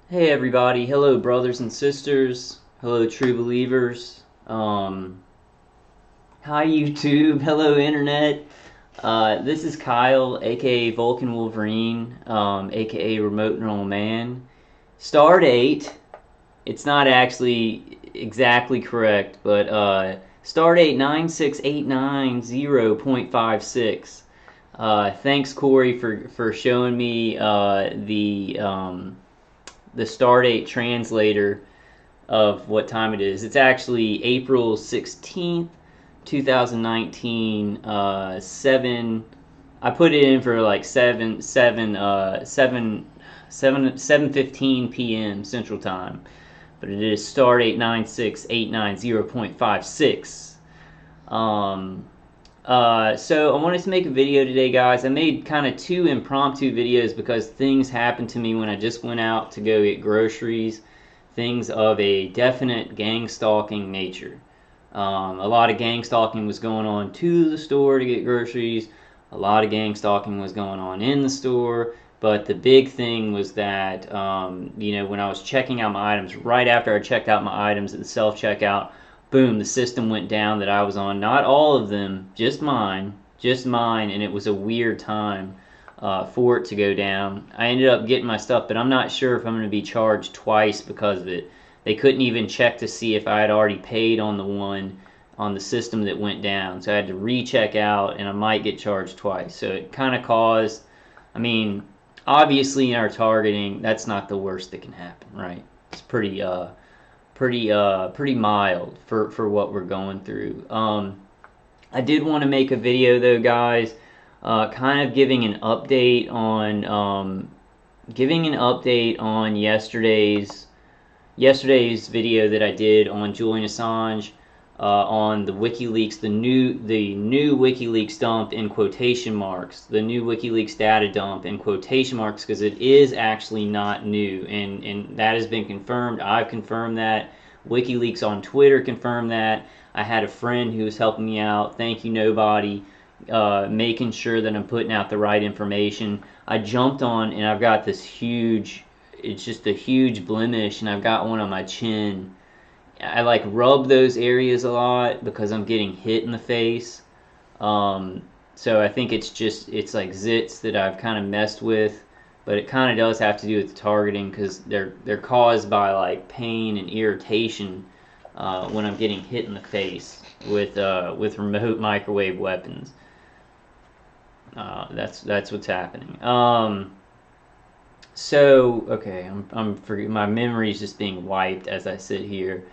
Hey everybody, hello brothers and sisters, hello true believers, hi YouTube, hello internet. This is Kyle, aka Vulcan Wolverine, aka Remote Normal Man. Star date, it's not actually exactly correct, but star date 96890.56. Thanks Corey for showing me the Stardate translator of what time it is. It's actually April 16th, 2019, 7. I put it in for like 7:15 p.m. Central Time, but it is Stardate 96890.56. Um, so I wanted to make a video today, guys. I made kind of two impromptu videos because things happened to me when I just went out to go get groceries. Things of a definite gang stalking nature. A lot of gang stalking was going on to the store to get groceries. A lot of gang stalking was going on in the store. But the big thing was that, when I was checking out my items, right after I checked out my items at the self checkout, boom, the system went down that I was on. Not all of them, just mine, and it was a weird time for it to go down. I ended up getting my stuff, but I'm not sure if I'm going to be charged twice because of it. They couldn't even check to see if I had already paid on the one on the system that went down. So I had to recheck out, and I might get charged twice. So it kind of caused, I mean, obviously in our targeting, that's not the worst that can happen, right? It's pretty mild for what we're going through. I did want to make a video though, guys, kind of giving an update on yesterday's video that I did on Julian Assange, on the Wikileaks, the new Wikileaks dump in quotation marks, the new Wikileaks data dump in quotation marks, because it is actually not new, and that has been confirmed. I've confirmed that. WikiLeaks on Twitter confirmed that. I had a friend who was helping me out. Thank you, nobody. Making sure that I'm putting out the right information. I jumped on, and I've got this huge, it's just a huge blemish, and I've got one on my chin. I like rub those areas a lot because I'm getting hit in the face. So I think it's like zits that I've kind of messed with, but it kind of does have to do with the targeting because they're caused by like pain and irritation when I'm getting hit in the face with remote microwave weapons. That's what's happening. So okay, my memory's just being wiped as I sit here.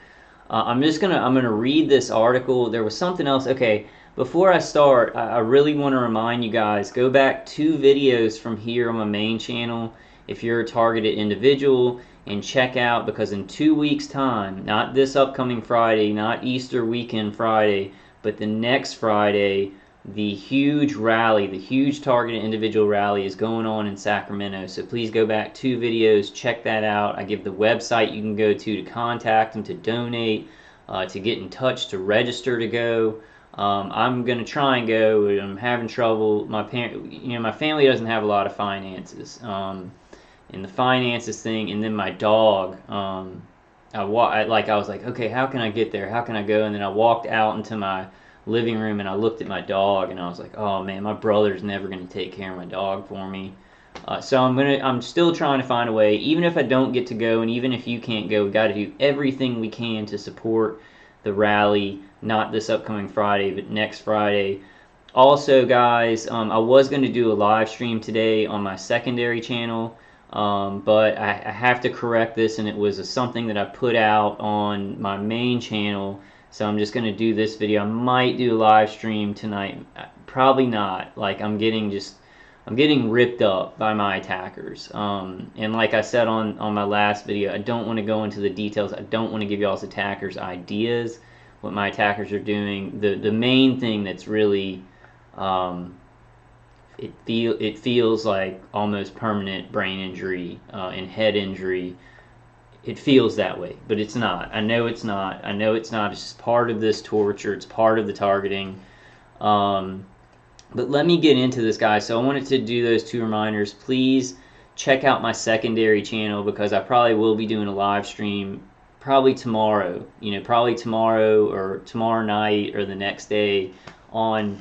I'm gonna read this article. There was something else. Okay, before I start, I really want to remind you guys, go back 2 videos from here on my main channel if you're a targeted individual, and check out, because in 2 weeks time, not this upcoming Friday, not Easter weekend Friday, but the next Friday, the huge rally, the huge targeted individual rally is going on in Sacramento. So please go back 2 videos, check that out. I give the website you can go to contact them, to donate, to get in touch, to register to go. I'm gonna try and go. I'm having trouble. My family doesn't have a lot of finances, and the finances thing, and then my dog. I was like, okay, how can I get there? How can I go? And then I walked out into my living room and I looked at my dog and I was like, oh man, my brother's never gonna take care of my dog for me. So I'm still trying to find a way. Even if I don't get to go, and even if you can't go, we got to do everything we can to support the rally. Not this upcoming Friday, but next Friday. Also, guys, I was going to do a live stream today on my secondary channel, but I have to correct this, and it was something that I put out on my main channel. So I'm just going to do this video. I might do a live stream tonight. Probably not. Like, I'm getting ripped up by my attackers. And like I said on my last video, I don't want to go into the details. I don't want to give y'all's attackers ideas, what my attackers are doing. The main thing that's really, it feels like almost permanent brain injury and head injury. It feels that way, but it's not. I know it's not. It's just part of this torture. It's part of the targeting. But let me get into this, guys. So I wanted to do those 2 reminders. Please check out my secondary channel, because I probably will be doing a live stream probably tomorrow, probably tomorrow or tomorrow night or the next day on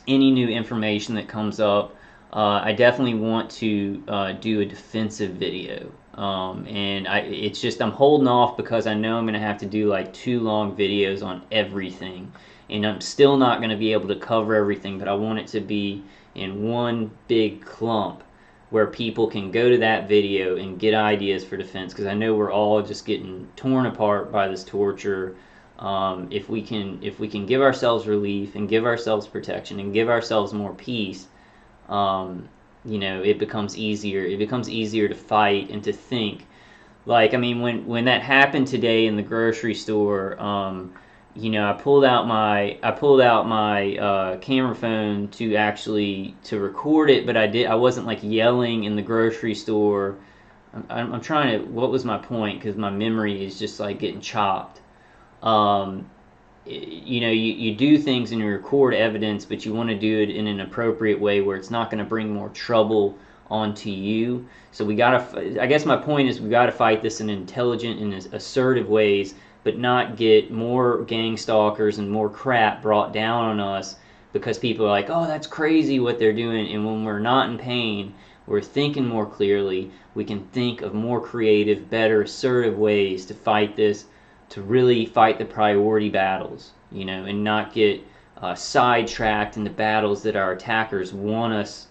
any new information that comes up. I definitely want to do a defensive video. And it's just I'm holding off because I know I'm going to have to do like 2 long videos on everything. And I'm still not going to be able to cover everything, but I want it to be in one big clump where people can go to that video and get ideas for defense, because I know we're all just getting torn apart by this torture. If we can give ourselves relief and give ourselves protection and give ourselves more peace, it becomes easier. It becomes easier to fight and to think. Like, I mean, when that happened today in the grocery store, I pulled out my camera phone to record it, but I wasn't like yelling in the grocery store. I'm trying to. What was my point? Because my memory is just like getting chopped. You do things and you record evidence, but you want to do it in an appropriate way where it's not going to bring more trouble onto you. So I guess my point is we got to fight this in intelligent and assertive ways, but not get more gang stalkers and more crap brought down on us because people are like, oh, that's crazy what they're doing. And when we're not in pain, we're thinking more clearly. We can think of more creative, better, assertive ways to fight this, to really fight the priority battles, and not get sidetracked in the battles that our attackers want us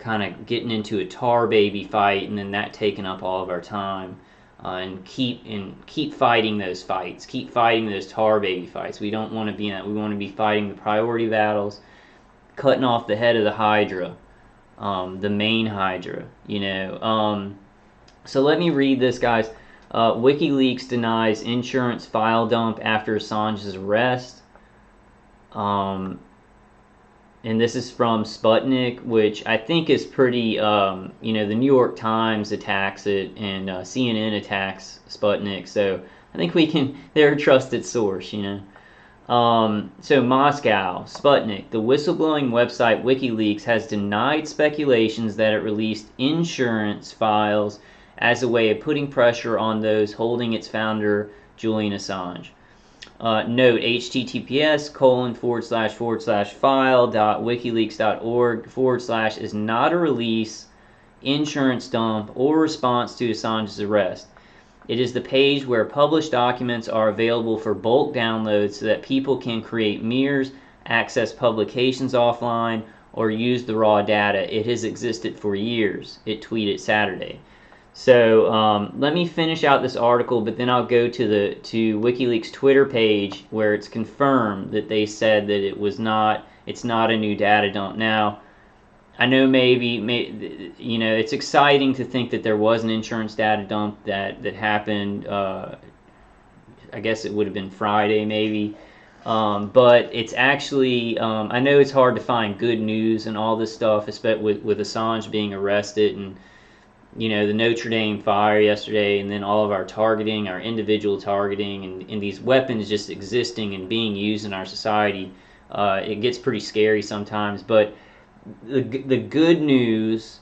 kind of getting into a tar baby fight, and then that taking up all of our time. And keep fighting those fights. Keep fighting those tar baby fights. We don't want to be in that. We want to be fighting the priority battles, cutting off the head of the Hydra, the main Hydra. So let me read this, guys. Wikileaks denies insurance file dump after Assange's arrest. And this is from Sputnik, which I think is pretty, the New York Times attacks it, and CNN attacks Sputnik, so I think they're a trusted source, So Moscow, Sputnik, the whistleblowing website Wikileaks has denied speculations that it released insurance files as a way of putting pressure on those holding its founder, Julian Assange. Note, https://file.wikileaks.org/ is not a release, insurance dump, or response to Assange's arrest. It is the page where published documents are available for bulk download so that people can create mirrors, access publications offline, or use the raw data. It has existed for years, it tweeted Saturday. So let me finish out this article, but then I'll go to WikiLeaks Twitter page where it's confirmed that they said that it's not a new data dump. Now, I know maybe it's exciting to think that there was an insurance data dump that happened. I guess it would have been Friday maybe. But it's actually, I know it's hard to find good news and all this stuff, especially with Assange being arrested and the Notre Dame fire yesterday, and then all of our targeting, our individual targeting, and these weapons just existing and being used in our society. It gets pretty scary sometimes. But the good news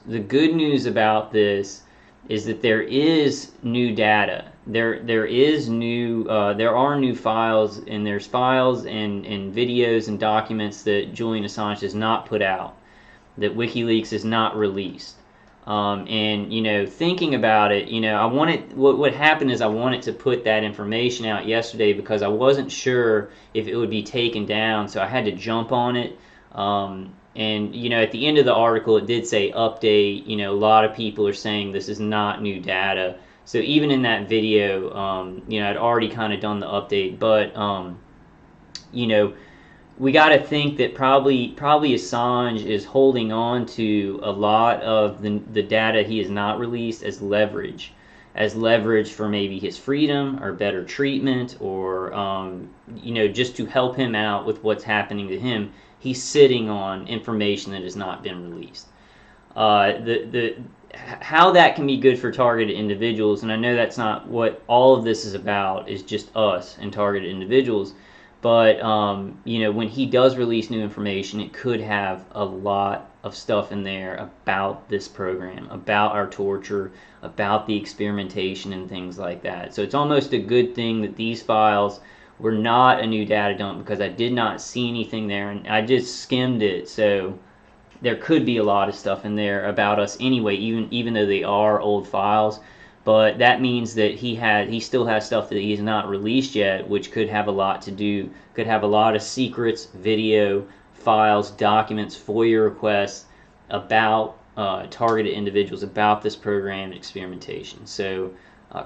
about this is that there is new data. There are new files, and there's files and videos and documents that Julian Assange has not put out, that WikiLeaks has not released. Thinking about it, what happened is I wanted to put that information out yesterday because I wasn't sure if it would be taken down, so I had to jump on it. At the end of the article, it did say update. A lot of people are saying this is not new data. So even in that video, I'd already kind of done the update, but we got to think that probably Assange is holding on to a lot of the data he has not released as leverage for maybe his freedom or better treatment, or just to help him out with what's happening to him. He's sitting on information that has not been released. How that can be good for targeted individuals, and I know that's not what all of this is about, is just us and targeted individuals. But when he does release new information, it could have a lot of stuff in there about this program, about our torture, about the experimentation and things like that. So it's almost a good thing that these files were not a new data dump, because I did not see anything there, and I just skimmed it. So there could be a lot of stuff in there about us anyway, even though they are old files. But that means that he still has stuff that he's not released yet, which could have a lot to do, could have a lot of secrets, video, files, documents, FOIA requests about targeted individuals, about this program experimentation. So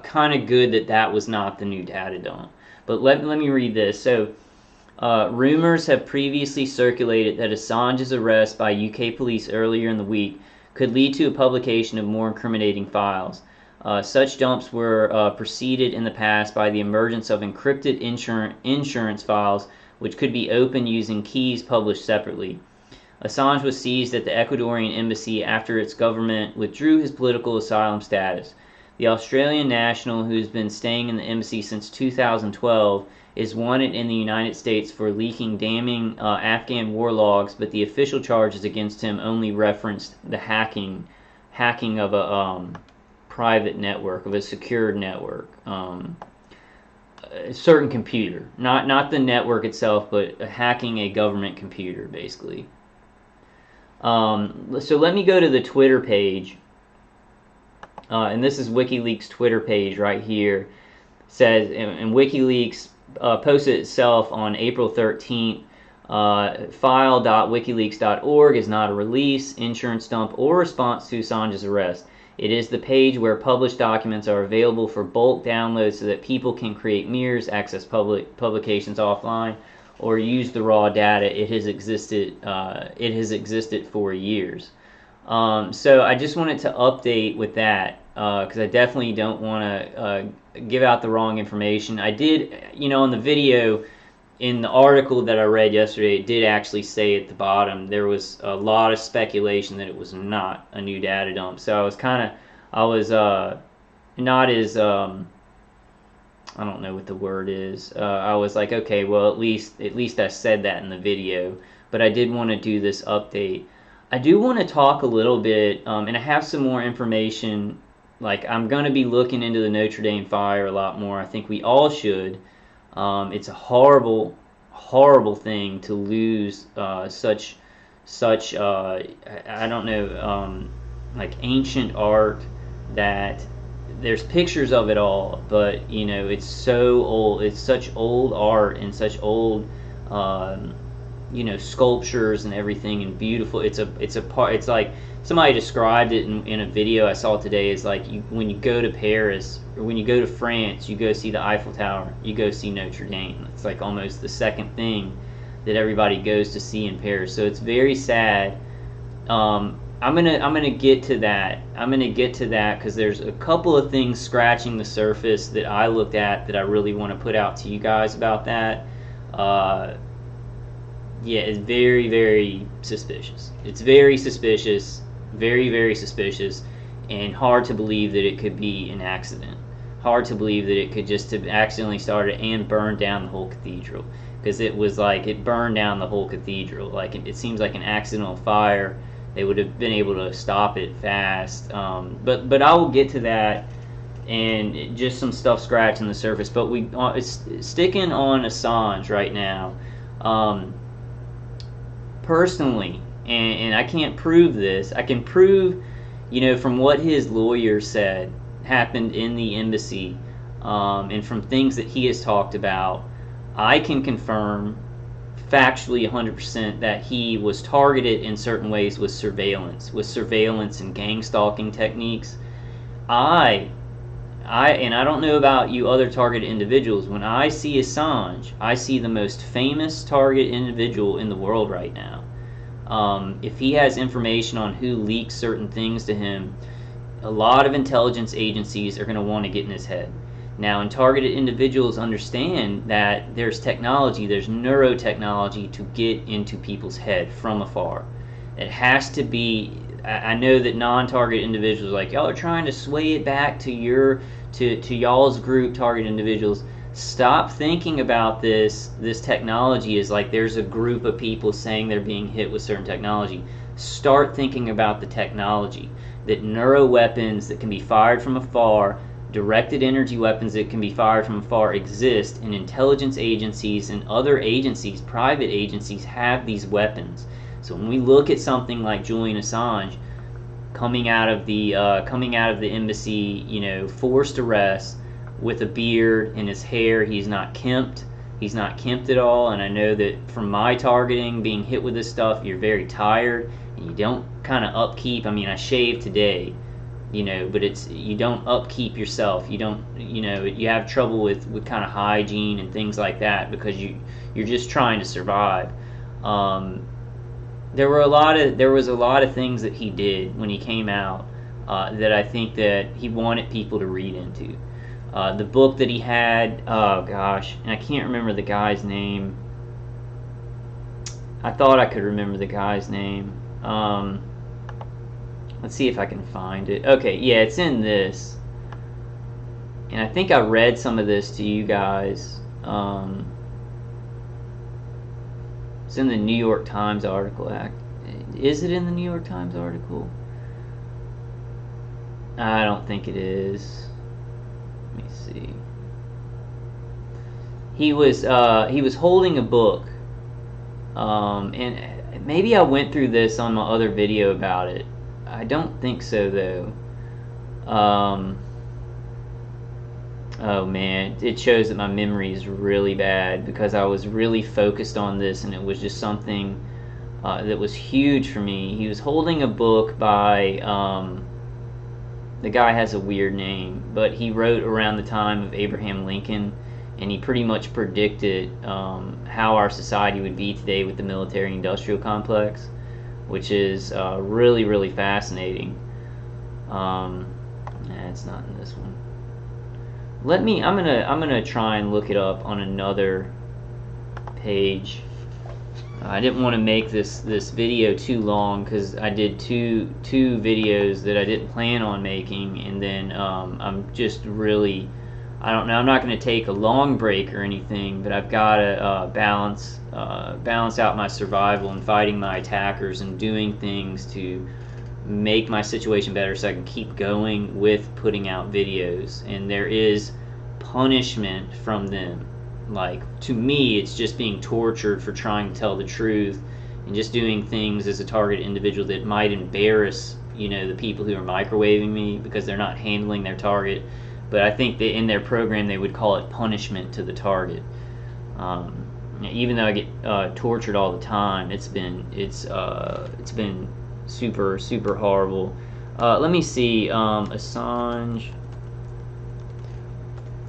kind of good that that was not the new data dump. But let me read this. So rumors have previously circulated that Assange's arrest by UK police earlier in the week could lead to a publication of more incriminating files. Such dumps were preceded in the past by the emergence of encrypted insurance files, which could be opened using keys published separately. Assange was seized at the Ecuadorian embassy after its government withdrew his political asylum status. The Australian national, who has been staying in the embassy since 2012, is wanted in the United States for leaking damning Afghan war logs, but the official charges against him only referenced the hacking of a private network, of a secured network, a certain computer, not the network itself, but hacking a government computer, basically. So let me go to the Twitter page, and this is WikiLeaks' Twitter page right here. It says, and WikiLeaks posted itself on April 13th. File.wikileaks.org is not a release, insurance dump, or response to Assange's arrest. It is the page where published documents are available for bulk download so that people can create mirrors, access publications offline, or use the raw data. It has existed for years. So I just wanted to update with that, because I definitely don't want to give out the wrong information. I did, on the video, in the article that I read yesterday, it did actually say at the bottom there was a lot of speculation that it was not a new data dump. So I was not as I don't know what the word is. I was like, okay, well, at least I said that in the video. But I did want to do this update. I do want to talk a little bit, and I have some more information. Like, I'm going to be looking into the Notre Dame fire a lot more. I think we all should. It's a horrible, horrible thing to lose such I don't know, like ancient art that there's pictures of it all, but it's so old. It's such old art and such old sculptures and everything, and beautiful. It's like somebody described it in a video I saw today. Is like when you go to Paris or when you go to France, you go see the Eiffel Tower, you go see Notre Dame. It's like almost the second thing that everybody goes to see in Paris. So it's very sad. I'm gonna get to that. Because there's a couple of things scratching the surface that I looked at that I really want to put out to you guys about that. Yeah, it's very, very suspicious. It's very suspicious, very, very suspicious, and hard to believe that it could be an accident. Hard to believe that it could just have accidentally started and burned down the whole cathedral, because it was like it burned down the whole cathedral. Like it seems like an accidental fire. They would have been able to stop it fast. But I will get to that, and just some stuff scratching the surface. But it's sticking on Assange right now. Personally, and I can't prove this. I can prove, from what his lawyer said happened in the embassy, and from things that he has talked about, I can confirm factually 100% that he was targeted in certain ways with surveillance and gang stalking techniques. And I don't know about you other targeted individuals, when I see Assange, I see the most famous target individual in the world right now. If he has information on who leaks certain things to him, a lot of intelligence agencies are going to want to get in his head. Now, and targeted individuals understand that there's technology, there's neurotechnology to get into people's head from afar. It has to be. I know that non-target individuals are like, y'all are trying to sway it back to y'all's group, target individuals. Stop thinking about this technology as like there's a group of people saying they're being hit with certain technology. start thinking about the technology, that neuro weapons that can be fired from afar, directed energy weapons that can be fired from afar exist, and intelligence agencies and other agencies, private agencies, have these weapons. So when we look at something like Julian Assange coming out of the embassy, forced arrest with a beard and his hair, he's not kempt at all. And I know that from my targeting, being hit with this stuff, you're very tired and you don't kind of upkeep. I mean, I shaved today, but you don't upkeep yourself. You don't, you have trouble with kind of hygiene and things like that because you're just trying to survive. There was a lot of things that he did when he came out that I think that he wanted people to read into. The book that he had, oh gosh, and I can't remember the guy's name. I thought I could remember the guy's name. Let's see if I can find it. Okay, yeah, it's in this. And I think I read some of this to you guys. It's in the New York Times article. Is it in the New York Times article? I don't think it is. Let me see. He was holding a book, and maybe I went through this on my other video about it. I don't think so though. Oh man, it shows that my memory is really bad because I was really focused on this, and it was just something that was huge for me. He was holding a book by, the guy has a weird name, but he wrote around the time of Abraham Lincoln, and he pretty much predicted how our society would be today with the military-industrial complex, which is really, really fascinating. It's not in this one. I'm gonna try and look it up on another page. I didn't want to make this video too long because I did two videos that I didn't plan on making, and then I'm just really, I don't know, I'm not going to take a long break or anything, but I've got to balance out my survival and fighting my attackers and doing things to make my situation better so I can keep going with putting out videos. And there is punishment from them. Like, to me, it's just being tortured for trying to tell the truth and just doing things as a targeted individual that might embarrass, the people who are microwaving me because they're not handling their target. But I think that in their program they would call it punishment to the target. Even though I get tortured all the time, it's been super, super horrible. Let me see. Assange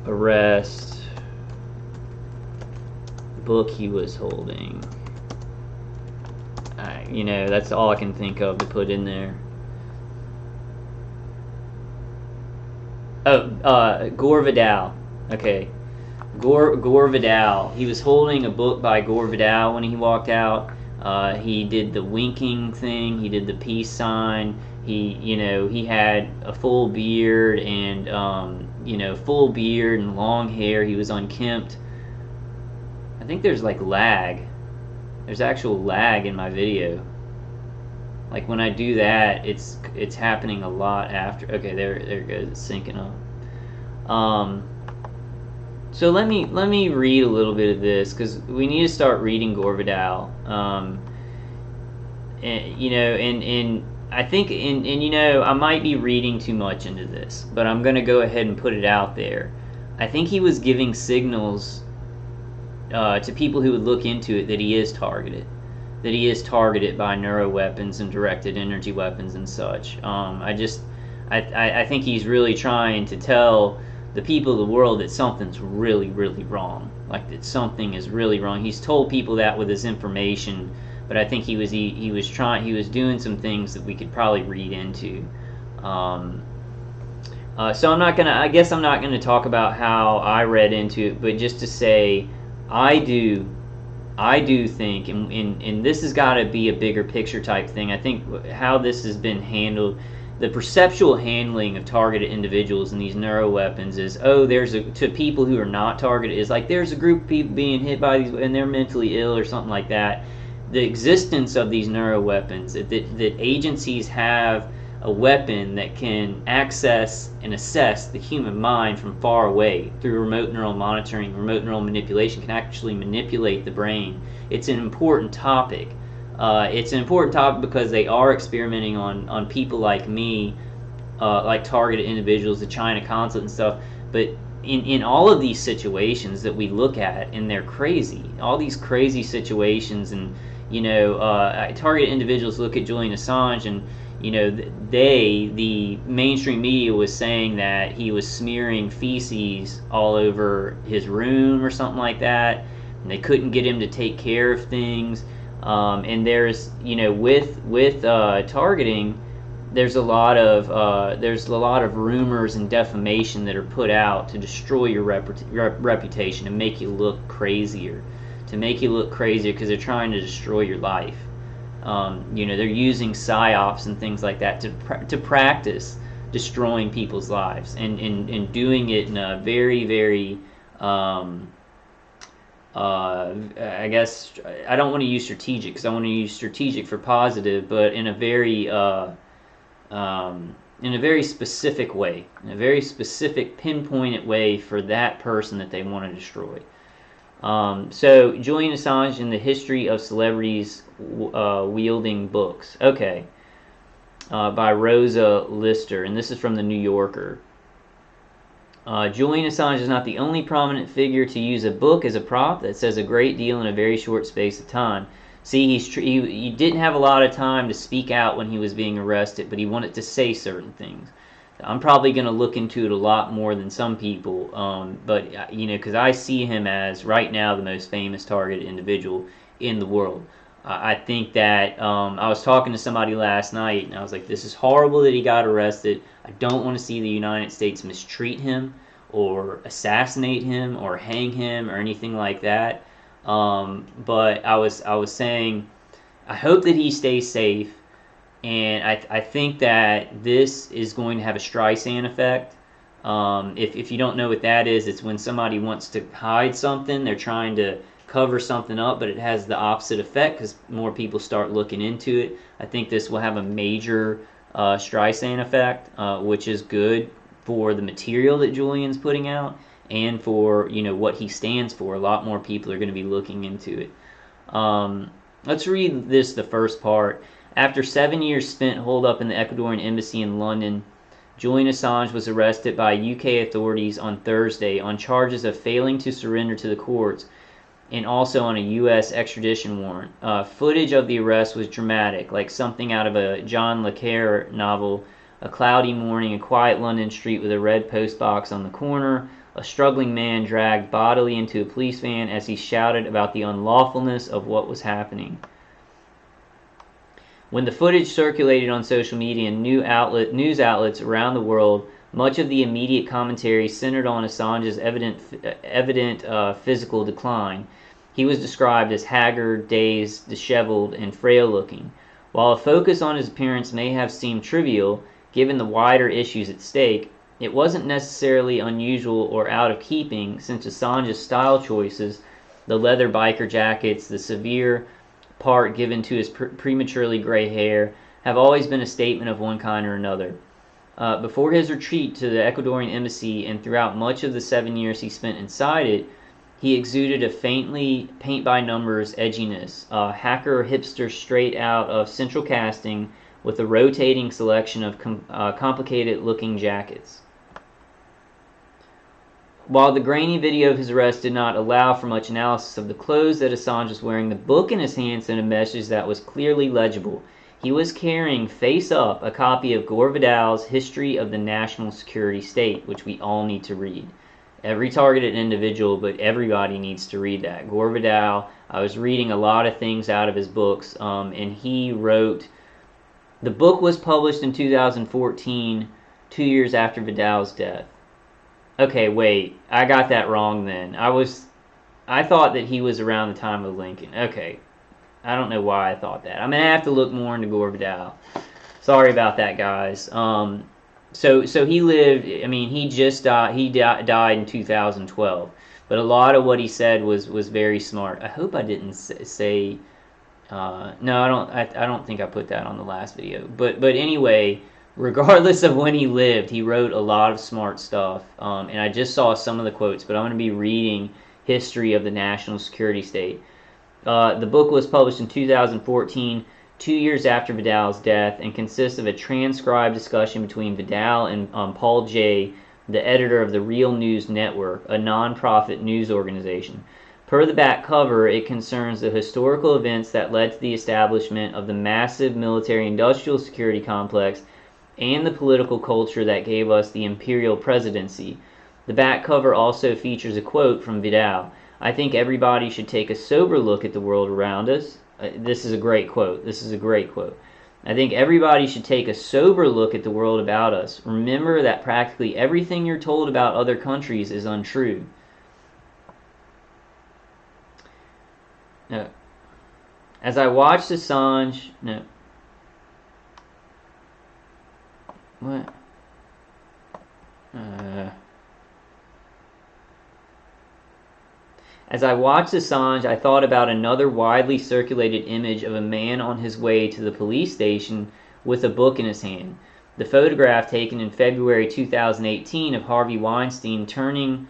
arrest. Book he was holding. That's all I can think of to put in there. Oh, Gore Vidal. Okay, Gore Vidal. He was holding a book by Gore Vidal when he walked out. He did the winking thing. He did the peace sign. He had a full beard and long hair. He was unkempt. I think there's like lag. There's actual lag in my video. Like when I do that, it's happening a lot after. Okay, there it goes. It's syncing up. So let me read a little bit of this because we need to start reading Gore Vidal. And I think I might be reading too much into this, but I'm gonna go ahead and put it out there. I think he was giving signals to people who would look into it that he is targeted by neuro weapons and directed energy weapons and such. I think he's really trying to tell the people of the world that something's really, really wrong. Like that something is really wrong. He's told people that with his information, but I think he was doing some things that we could probably read into. So I guess I'm not gonna talk about how I read into it, but just to say I do think, and this has got to be a bigger picture type thing. I think how this has been handled, the perceptual handling of targeted individuals and these neuro weapons is, to people who are not targeted, is like there's a group of people being hit by these and they're mentally ill or something like that. the existence of these neuroweapons, that agencies have a weapon that can access and assess the human mind from far away through remote neural monitoring, remote neural manipulation, can actually manipulate the brain. It's an important topic. It's an important topic because they are experimenting on people like me, like targeted individuals, the China consulate and stuff. But in all of these situations that we look at, and they're crazy, all these crazy situations, and targeted individuals look at Julian Assange, and the mainstream media was saying that he was smearing feces all over his room or something like that, and they couldn't get him to take care of things. And there's, with targeting, there's a lot of rumors and defamation that are put out to destroy your reputation and make you look crazier, because they're trying to destroy your life. They're using psyops and things like that to practice destroying people's lives, and doing it in a very, very I guess I don't want to use strategic, because I want to use strategic for positive, but in a very specific way, in a very specific, pinpointed way for that person that they want to destroy. So Julian Assange and the History of Celebrities Wielding Books. Okay. By Rosa Lister, and this is from the New Yorker. Julian Assange is not the only prominent figure to use a book as a prop that says a great deal in a very short space of time. See, he didn't have a lot of time to speak out when he was being arrested, but he wanted to say certain things. I'm probably going to look into it a lot more than some people, but because I see him as, right now, the most famous targeted individual in the world. I think that I was talking to somebody last night, and I was like, this is horrible that he got arrested. I don't want to see the United States mistreat him or assassinate him or hang him or anything like that. But I was saying, I hope that he stays safe, and I think that this is going to have a Streisand effect. If you don't know what that is, it's when somebody wants to hide something, they're trying to cover something up, but it has the opposite effect because more people start looking into it. I think this will have a major Streisand effect, which is good for the material that Julian's putting out and for what he stands for. A lot more people are going to be looking into it. Let's read the first part. After 7 years spent holed up in the Ecuadorian embassy in London, Julian Assange was arrested by UK authorities on Thursday on charges of failing to surrender to the courts, and also on a U.S. extradition warrant. Footage of the arrest was dramatic, like something out of a John le Carre novel. A cloudy morning, a quiet London street with a red postbox on the corner, a struggling man dragged bodily into a police van as he shouted about the unlawfulness of what was happening. When the footage circulated on social media and news outlets around the world, much of the immediate commentary centered on Assange's evident physical decline. He was described as haggard, dazed, disheveled, and frail-looking. While a focus on his appearance may have seemed trivial, given the wider issues at stake, it wasn't necessarily unusual or out of keeping, since Assange's style choices, the leather biker jackets, the severe part given to his prematurely gray hair, have always been a statement of one kind or another. Before his retreat to the Ecuadorian embassy and throughout much of the 7 years he spent inside it, he exuded a faintly paint-by-numbers edginess, hacker hipster straight out of central casting with a rotating selection of complicated-looking jackets. While the grainy video of his arrest did not allow for much analysis of the clothes that Assange was wearing, the book in his hand sent a message that was clearly legible. He was carrying, face up, a copy of Gore Vidal's History of the National Security State, which we all need to read. Every targeted individual, but everybody needs to read that. Gore Vidal, I was reading a lot of things out of his books, and he wrote, the book was published in 2014, 2 years after Vidal's death. Okay, wait, I got that wrong then. I thought that he was around the time of Lincoln. Okay, I don't know why I thought that. I'm going to have to look more into Gore Vidal. Sorry about that, guys. So he lived, he just died, he died in 2012. But a lot of what he said was very smart. I hope I didn't say No, I don't. I don't think I put that on the last video. But anyway, regardless of when he lived, he wrote a lot of smart stuff. And I just saw some of the quotes, but I'm going to be reading History of the National Security State. The book was published in 2014, 2 years after Vidal's death, and consists of a transcribed discussion between Vidal and Paul Jay, the editor of the Real News Network, a non-profit news organization. Per the back cover, it concerns the historical events that led to the establishment of the massive military-industrial security complex and the political culture that gave us the imperial presidency. The back cover also features a quote from Vidal. I think everybody should take a sober look at the world around us. This is a great quote. This is a great quote. I think everybody should take a sober look at the world about us. Remember that practically everything you're told about other countries is untrue. No. As I watched Assange... No. What? As I watched Assange, I thought about another widely circulated image of a man on his way to the police station with a book in his hand. The photograph taken in February 2018 of Harvey Weinstein turning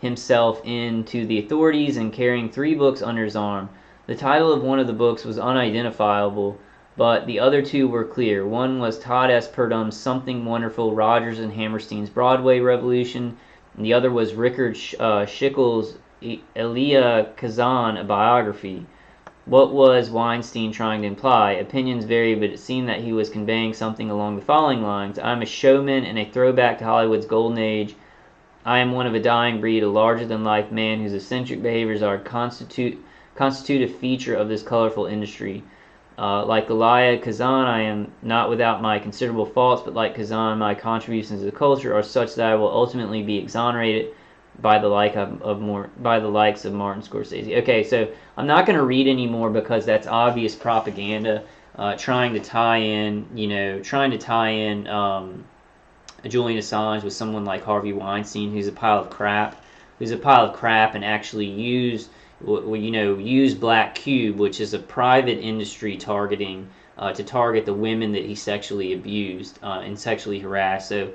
himself in to the authorities and carrying 3 books under his arm. The title of one of the books was unidentifiable, but the other 2 were clear. One was Todd S. Purdum's Something Wonderful, Rodgers and Hammerstein's Broadway Revolution, and the other was Richard Schickel's Elia Kazan, a biography. What was Weinstein trying to imply? Opinions vary, but it seemed that he was conveying something along the following lines. I'm a showman and a throwback to Hollywood's golden age. I am one of a dying breed, a larger-than-life man whose eccentric behaviors are constitute a feature of this colorful industry. Like Elia Kazan, I am not without my considerable faults, but like Kazan, my contributions to the culture are such that I will ultimately be exonerated by the likes of Martin Scorsese. Okay, so I'm not going to read anymore because that's obvious propaganda, trying to tie in Julian Assange with someone like Harvey Weinstein, who's a pile of crap, and actually used Black Cube, which is a private industry targeting to target the women that he sexually abused and sexually harassed. So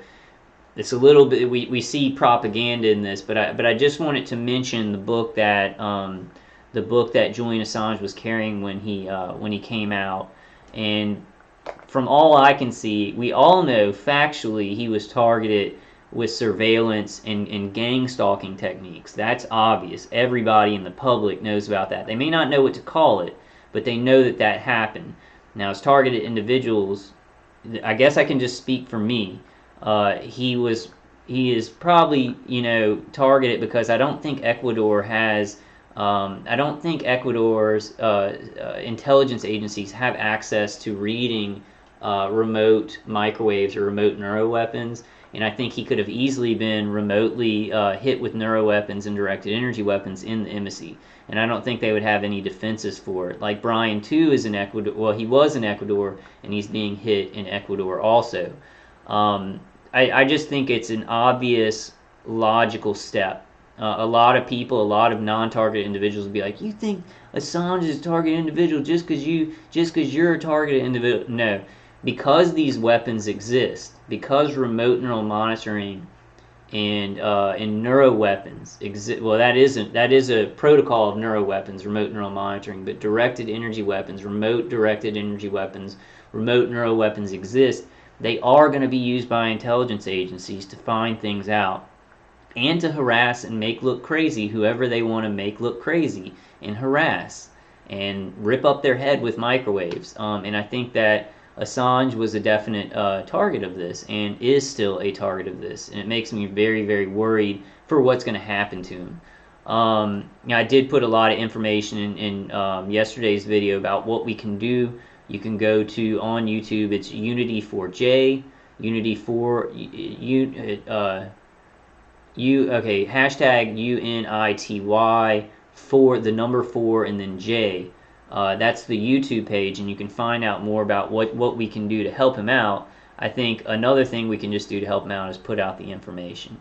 it's a little bit we see propaganda in this, but I just wanted to mention the book that Julian Assange was carrying when he came out, and from all I can see, we all know factually he was targeted with surveillance and gang stalking techniques. That's obvious. Everybody in the public knows about that. They may not know what to call it, but they know that happened. Now, as targeted individuals, I guess I can just speak for me. He is probably targeted because I don't think Ecuador has. I don't think Ecuador's intelligence agencies have access to reading remote microwaves or remote neuroweapons, and I think he could have easily been remotely hit with neuroweapons and directed energy weapons in the embassy, and I don't think they would have any defenses for it. Like Brian too is in Ecuador. Well, he was in Ecuador, and he's being hit in Ecuador also. I just think it's an obvious, logical step. A lot of people, a lot of non-targeted individuals will be like, "You think Assange is a targeted individual just because you're a targeted individual?" No, because these weapons exist, because remote neural monitoring and neuroweapons exist. Well, that is a protocol of neuroweapons, remote neural monitoring, but directed energy weapons, remote directed energy weapons, remote neural weapons exist. They are going to be used by intelligence agencies to find things out and to harass and make look crazy whoever they want to make look crazy and harass and rip up their head with microwaves. And I think that Assange was a definite target of this and is still a target of this. And it makes me very, very worried for what's going to happen to him. I did put a lot of information in yesterday's video about what we can do. You can go to on YouTube. It's Unity4J, hashtag UNITY for the number 4 and then J. That's the YouTube page, and you can find out more about what we can do to help him out. I think another thing we can just do to help him out is put out the information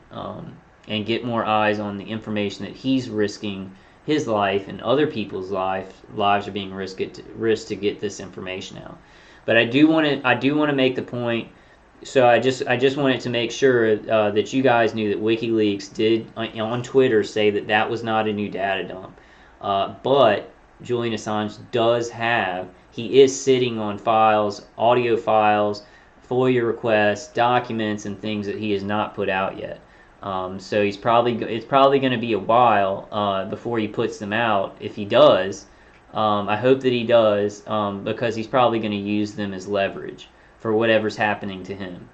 and get more eyes on the information that he's risking his life and other people's lives are being risked to get this information out. But I do want to make the point. So I just wanted to make sure that you guys knew that WikiLeaks did on Twitter say that that was not a new data dump. But Julian Assange he is sitting on files, audio files, FOIA requests, documents, and things that he has not put out yet. So it's probably going to be a while before he puts them out. If he does, I hope that he does, because he's probably going to use them as leverage for whatever's happening to him.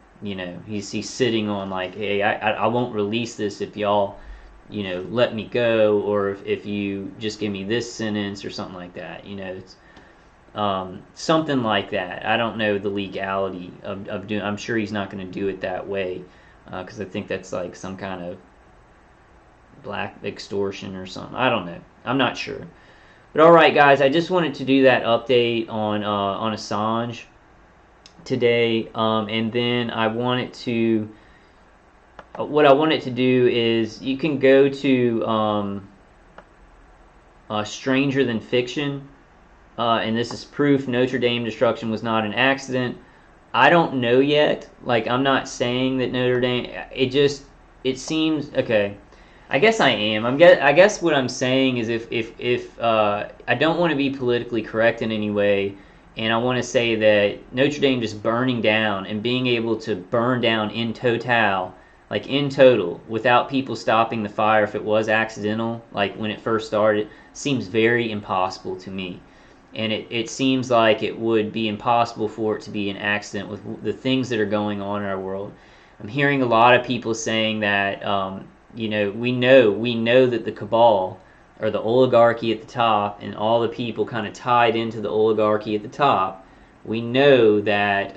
He's sitting on like, hey, I won't release this if y'all, let me go, or if you just give me this sentence or something like that. It's something like that. I don't know the legality of doing. I'm sure he's not going to do it that way, because I think that's like some kind of black extortion or something. I don't know. I'm not sure. But all right, guys, I just wanted to do that update on Assange today, and then I wanted to. What I wanted to do is you can go to Stranger Than Fiction, and this is proof Notre Dame destruction was not an accident. I don't know yet. Like, I'm not saying that Notre Dame. It seems okay. I guess I am. I guess what I'm saying is if I don't want to be politically correct in any way, and I want to say that Notre Dame just burning down and being able to burn down in total, like in total, without people stopping the fire if it was accidental, like when it first started, seems very impossible to me. And it seems like it would be impossible for it to be an accident with the things that are going on in our world. I'm hearing a lot of people saying that, we know that the cabal, or the oligarchy at the top, and all the people kind of tied into the oligarchy at the top, we know that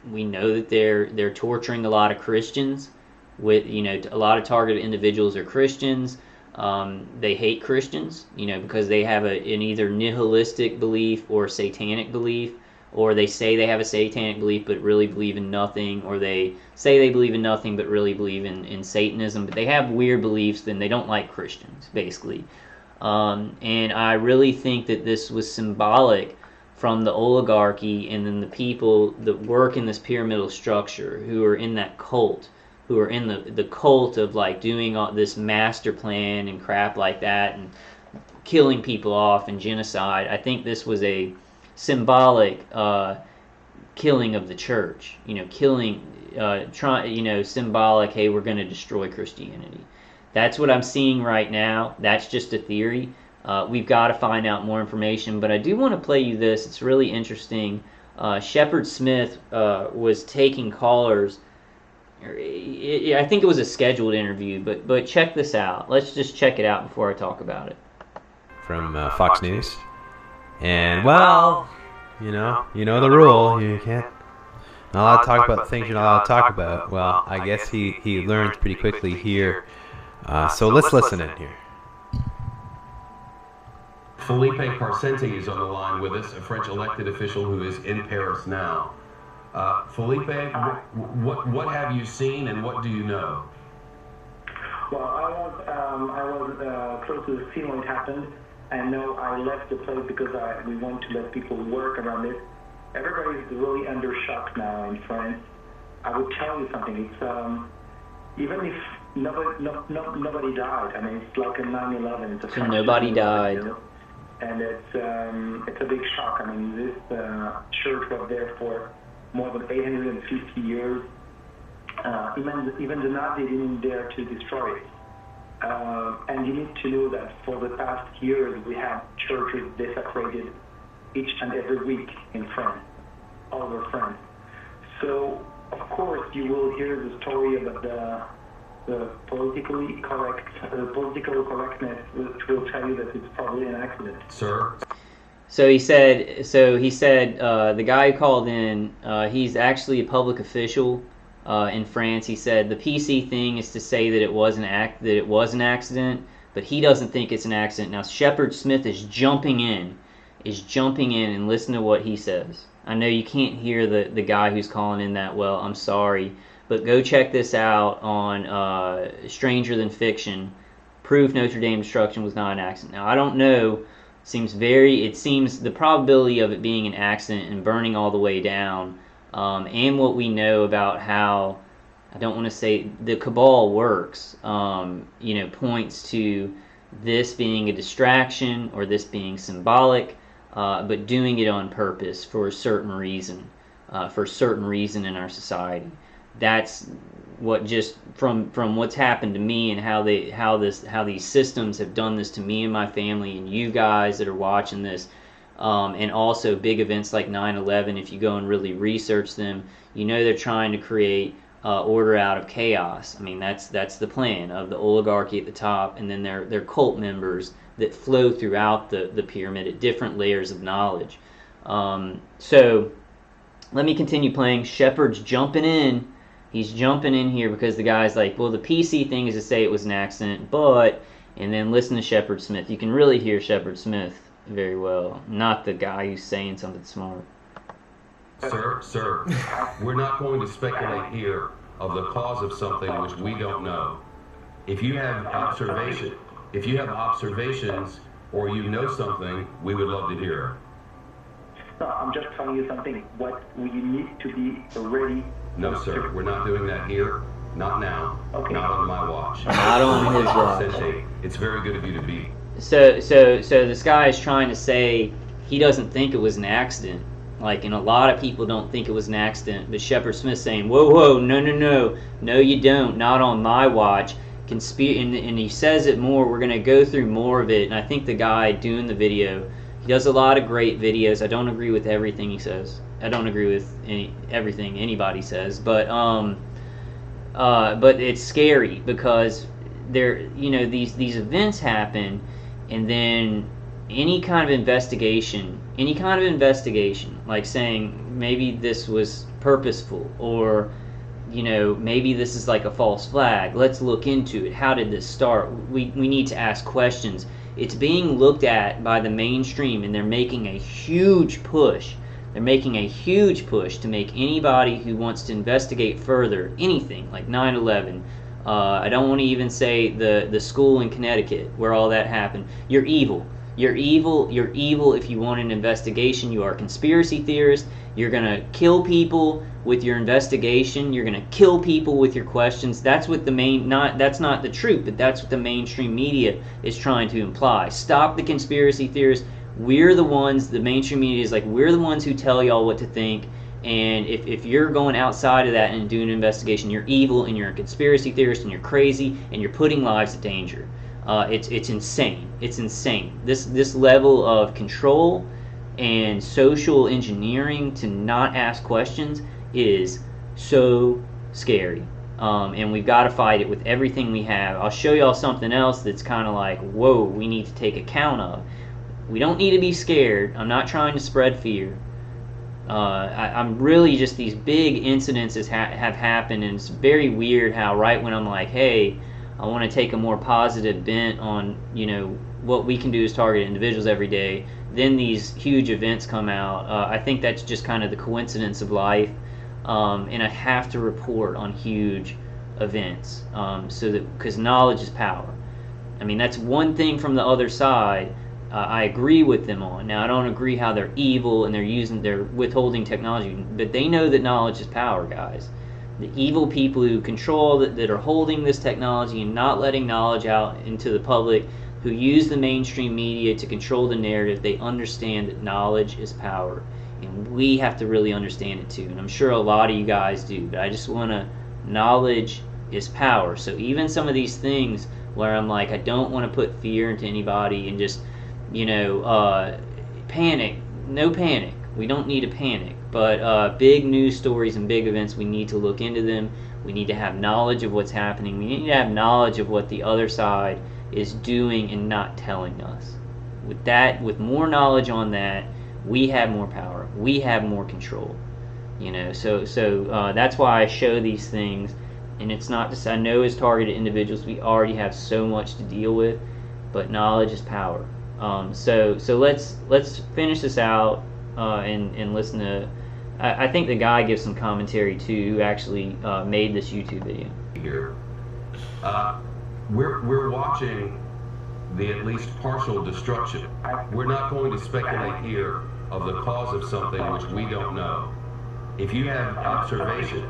they're torturing a lot of Christians. With a lot of targeted individuals are Christians. They hate Christians, because they have an either nihilistic belief or satanic belief, or they say they have a satanic belief but really believe in nothing, or they say they believe in nothing but really believe in Satanism. But they have weird beliefs, then they don't like Christians, basically. And I really think that this was symbolic from the oligarchy and then the people that work in this pyramidal structure, who are in that cult, who are in the cult of like doing all this master plan and crap like that, and killing people off and genocide. I think this was a symbolic killing of the church. Symbolic. Hey, we're going to destroy Christianity. That's what I'm seeing right now. That's just a theory. We've got to find out more information. But I do want to play you this. It's really interesting. Shepard Smith was taking callers. I think it was a scheduled interview, but check this out. Let's just check it out before I talk about it. From Fox News. And, well, you know the rule. You can't, not allowed to talk about things you're not allowed to talk about. Well, I guess he learns pretty quickly here. So let's listen in here. Felipe Carcente is on the line with us, a French elected official who is in Paris now. Felipe, what have you seen and what do you know? Well, I was close to the scene when it happened, and no, I left the place because we want to let people work around it. Everybody is really under shock now in France. I would tell you something. It's even if nobody died. I mean, it's like a 9/11. It's so nobody died. And it's a big shock. I mean, this church was there for more than 850 years. Even the Nazis didn't dare to destroy it. And you need to know that for the past years, we have churches desecrated each and every week in France, all over France. So, of course, you will hear the story about the political correctness, which will tell you that it's probably an accident. Sir? So he said the guy who called in, he's actually a public official in France. He said the PC thing is to say that it was an accident, but he doesn't think it's an accident. Now Shepard Smith is jumping in and listen to what he says. I know you can't hear the guy who's calling in that well. I'm sorry, but go check this out on Stranger Than Fiction. proof Notre Dame destruction was not an accident. Now I don't know. It seems the probability of it being an accident and burning all the way down, and what we know about how, I don't want to say the cabal works, points to this being a distraction or this being symbolic, but doing it on purpose for a certain reason, in our society. That's what, just from what's happened to me and how these systems have done this to me and my family and you guys that are watching this, and also big events like 9/11. If you go and really research them, they're trying to create order out of chaos. I mean, that's the plan of the oligarchy at the top, and then their cult members that flow throughout the pyramid at different layers of knowledge. So let me continue playing. Shepard's jumping in. He's jumping in here because the guy's like, well, the PC thing is to say it was an accident, but, and then listen to Shepard Smith. You can really hear Shepard Smith very well, not the guy who's saying something smart. Sir, we're not going to speculate here of the cause of something which we don't know. If you have observations or you know something, we would love to hear. No, I'm just telling you something. What we need to be ready. No, sir, we're not doing that here. Not now. Okay. Not on my watch. Not on his watch. It's very good of you to be. So this guy is trying to say he doesn't think it was an accident. Like, and a lot of people don't think it was an accident, but Shepard Smith's saying, whoa, no, you don't, not on my watch. And he says it more. We're going to go through more of it, and I think the guy doing the video, he does a lot of great videos. I don't agree with everything he says. I don't agree with everything anybody says, but it's scary because these events happen, and then any kind of investigation, like saying maybe this was purposeful, or maybe this is like a false flag. Let's look into it. How did this start? We need to ask questions. It's being looked at by the mainstream, and they're making a huge push. They're making a huge push to make anybody who wants to investigate further anything like 9/11. I don't want to even say the school in Connecticut where all that happened. You're evil. You're evil if you want an investigation. You are a conspiracy theorist. You're going to kill people with your investigation. You're going to kill people with your questions. That's what that's not the truth, but that's what the mainstream media is trying to imply. Stop the conspiracy theorists. We're the ones, the mainstream media is like, we're the ones who tell y'all what to think. And if you're going outside of that and doing an investigation, you're evil and you're a conspiracy theorist and you're crazy and you're putting lives in danger. It's insane. It's insane. This level of control and social engineering to not ask questions is so scary. And we've got to fight it with everything we have. I'll show y'all something else that's kind of like, whoa, we need to take account of. We don't need to be scared. I'm not trying to spread fear. I'm really just, these big incidences have happened, and it's very weird how right when I'm like, hey, I want to take a more positive bent on, what we can do as targeted individuals every day, then these huge events come out. I think that's just kind of the coincidence of life, and I have to report on huge events, because knowledge is power. I mean, that's one thing from the other side I agree with them on. Now, I don't agree how they're evil and they're withholding technology, but they know that knowledge is power, guys. The evil people who control that are holding this technology and not letting knowledge out into the public, who use the mainstream media to control the narrative, they understand that knowledge is power, and we have to really understand it too. And I'm sure a lot of you guys do, but I just want to, knowledge is power. So even some of these things where I'm like, I don't want to put fear into anybody and just panic. No panic. We don't need to panic. But big news stories and big events, we need to look into them. We need to have knowledge of what's happening. We need to have knowledge of what the other side is doing and not telling us. With more knowledge on that, we have more power. We have more control. So that's why I show these things. And it's not just, I know as targeted individuals, we already have so much to deal with, but knowledge is power. So let's finish this out and listen to. I think the guy gives some commentary too, who actually made this YouTube video. Here, we're watching the at least partial destruction. We're not going to speculate here of the cause of something which we don't know. If you have observations,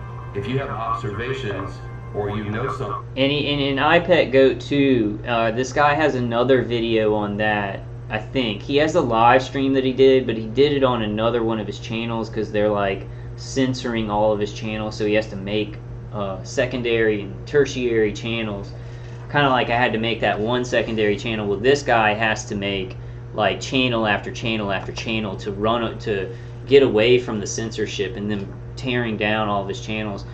or you know something. And in iPet Goat 2, this guy has another video on that, I think. He has a live stream that he did, but he did it on another one of his channels because they're like censoring all of his channels, so he has to make secondary and tertiary channels. Kind of like I had to make that one secondary channel. Well, this guy has to make like channel after channel after channel to get away from the censorship and then tearing down all of his channels.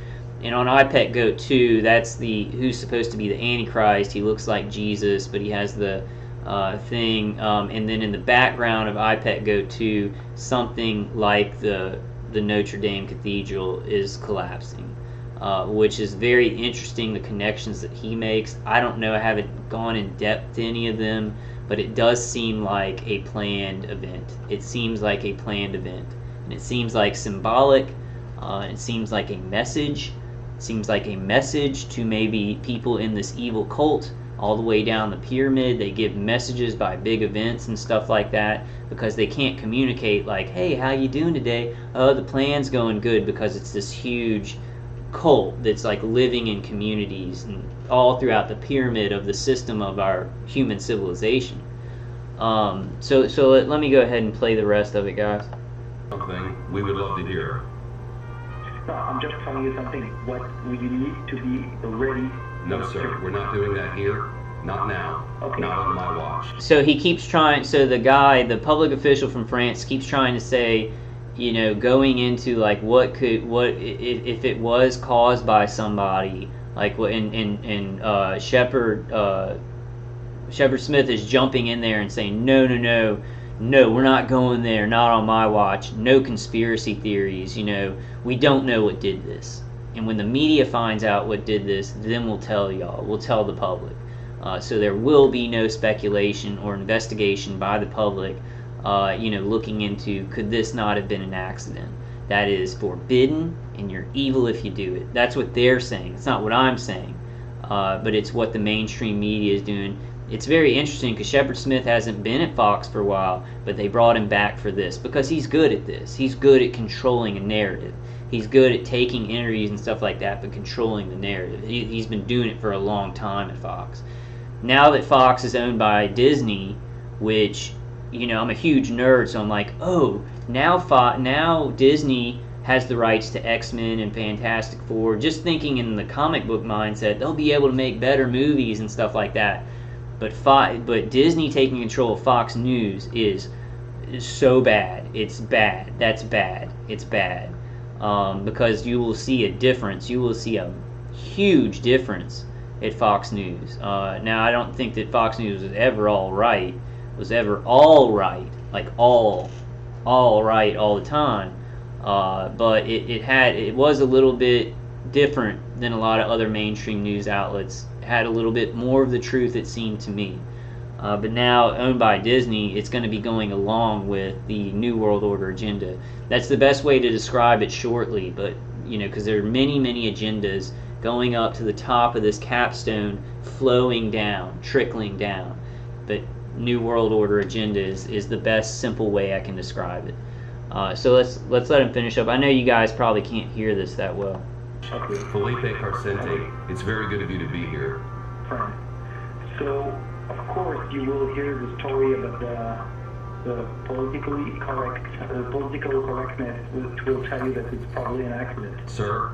And on iPet Goat 2, that's who's supposed to be the Antichrist. He looks like Jesus, but he has the thing. And then in the background of iPet Goat 2, something like the Notre Dame Cathedral is collapsing, which is very interesting, the connections that he makes. I don't know, I haven't gone in depth to any of them, but it does seem like a planned event. It seems like a planned event. And it seems like symbolic. It seems like a message. It seems like a message to maybe people in this evil cult all the way down the pyramid. They give messages by big events and stuff like that because they can't communicate like, hey, how you doing today? Oh, the plan's going good, because it's this huge cult that's like living in communities and all throughout the pyramid of the system of our human civilization. So let me go ahead and play the rest of it, guys. Something we would love to hear. No, I'm just telling you something. What we need to be ready. No, sir, we're not doing that here. Not now. Okay. Not on my watch. So he keeps trying. So the public official from France, keeps trying to say, you know, going into like what if it was caused by somebody, like what in Shepard Smith is jumping in there and saying no, we're not going there, not on my watch, no conspiracy theories, you know, we don't know what did this. And when the media finds out what did this, then we'll tell y'all, we'll tell the public. So there will be no speculation or investigation by the public, you know, looking into, could this not have been an accident? That is forbidden, and you're evil if you do it. That's what they're saying. It's not what I'm saying, but it's what the mainstream media is doing. It's very interesting because Shepard Smith hasn't been at Fox for a while, but they brought him back for this because he's good at this. He's good at controlling a narrative. He's good at taking interviews and stuff like that, but controlling the narrative. He's been doing it for a long time at Fox. Now that Fox is owned by Disney, which, you know, I'm a huge nerd, so I'm like, oh, now Disney has the rights to X-Men and Fantastic Four. Just thinking in the comic book mindset, they'll be able to make better movies and stuff like that. But Disney taking control of Fox News is so bad. It's bad. That's bad. It's bad. Because you will see a difference. You will see a huge difference at Fox News. Now, I don't think that Fox News was ever all right. Like all right all the time. But it was a little bit different than a lot of other mainstream news outlets. It had a little bit more of the truth, it seemed to me. But now, owned by Disney, it's going to be going along with the New World Order agenda. That's the best way to describe it shortly, but, you know, because there are many, many agendas going up to the top of this capstone, flowing down, trickling down. But New World Order agenda is the best simple way I can describe it. So let's let him finish up. I know you guys probably can't hear this that well. Okay. Felipe Carcente, it's very good of you to be here. Right. So, of course, you will hear the story about the political correctness, which will tell you that it's probably an accident. Sir,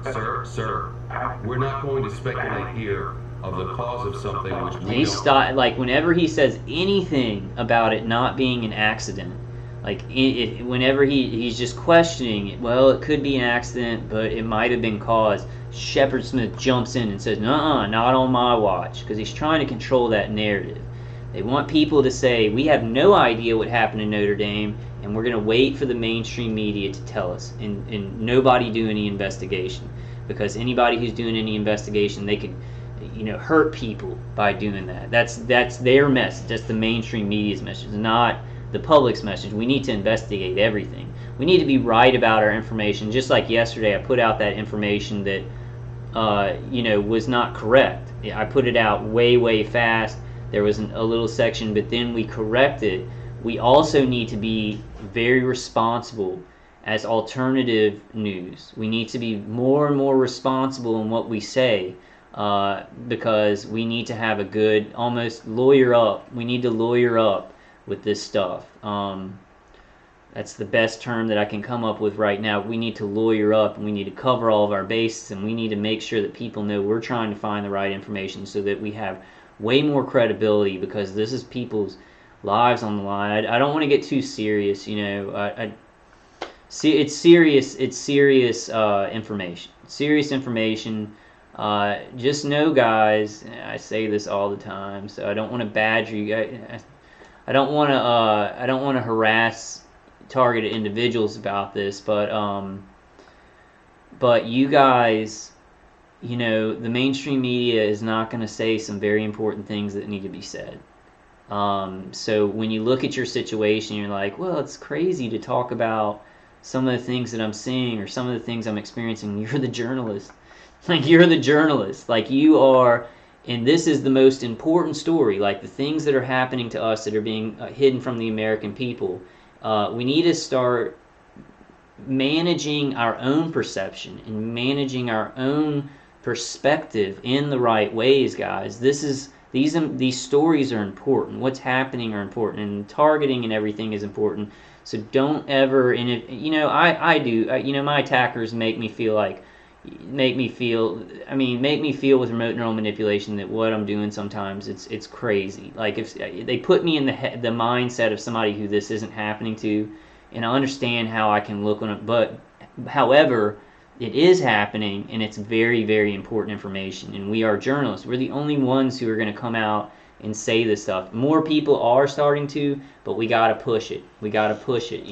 we're not going to speculate here of the cause of something which we don't. Like, whenever he says anything about it not being an accident, like whenever he's just questioning it, well, it could be an accident, but it might have been caused, Shepard Smith jumps in and says, nuh-uh, not on my watch, because he's trying to control that narrative. They want people to say, we have no idea what happened in Notre Dame, and we're going to wait for the mainstream media to tell us, and nobody do any investigation, because anybody who's doing any investigation, they could, you know, hurt people by doing that. That's their message. That's the mainstream media's message, not the public's message. We need to investigate everything. We need to be right about our information. Just like yesterday, I put out that information that was not correct. I put it out way fast. There was a little section, but then we corrected. We also need to be very responsible as alternative news. We need to be more and more responsible in what we say, because we need to have a good, almost lawyer up. We need to lawyer up with this stuff. That's the best term that I can come up with right now. We need to lawyer up, and we need to cover all of our bases, and we need to make sure that people know we're trying to find the right information so that we have way more credibility, because this is people's lives on the line. I don't want to get too serious, see, it's serious information. Serious information. Just know, guys, I say this all the time, so I don't want to badger you guys. I don't want to harass targeted individuals about this, but you guys, the mainstream media is not going to say some very important things that need to be said. So when you look at your situation, you're like, well, it's crazy to talk about some of the things that I'm seeing or some of the things I'm experiencing. You're the journalist. You're the journalist. You are, and this is the most important story. The things that are happening to us that are being hidden from the American people. We need to start managing our own perception and managing our own perspective in the right ways, guys. These stories are important. What's happening are important, and targeting and everything is important. So don't ever, and I do. My attackers make me feel with remote neural manipulation that what I'm doing sometimes it's crazy. If they put me in the mindset of somebody who this isn't happening to, and I understand how I can look on it, but however, it is happening, and it's very, very important information. And we are journalists. We're the only ones who are going to come out and say this stuff. More people are starting to, but we got to push it. We got to push it,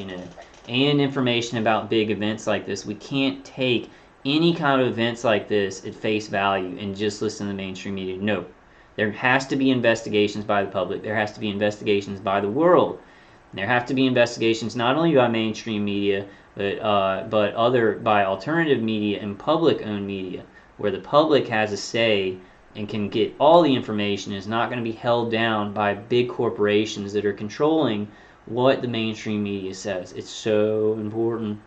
And information about big events like this. We can't take any kind of events like this at face value and just listen to the mainstream media. No. There has to be investigations by the public. There has to be investigations by the world. There have to be investigations not only by mainstream media, but by alternative media and public-owned media, where the public has a say and can get all the information, is not going to be held down by big corporations that are controlling what the mainstream media says. It's so important.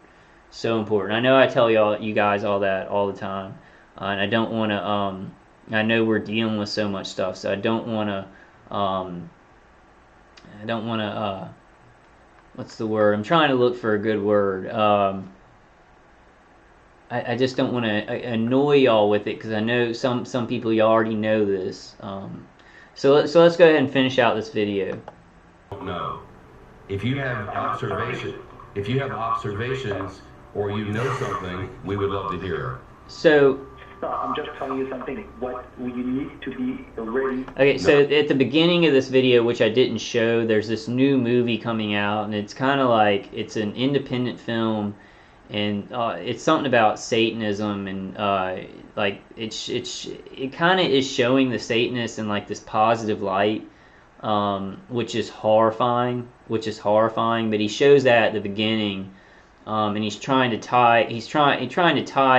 So important. I know I tell you guys all that all the time, and I don't want to. I know we're dealing with so much stuff, so I don't want to. What's the word? I'm trying to look for a good word. I just don't want to annoy y'all with it, because I know some people, you already know this. So let's go ahead and finish out this video. No. If you have observations, or something, we would love to hear. So I'm just telling you something. What you need to be ready. Okay, so at the beginning of this video, which I didn't show, there's this new movie coming out, and it's kind of it's an independent film, and it's something about Satanism, and it kind of is showing the Satanists in this positive light, which is horrifying. But he shows that at the beginning. And he's trying to tie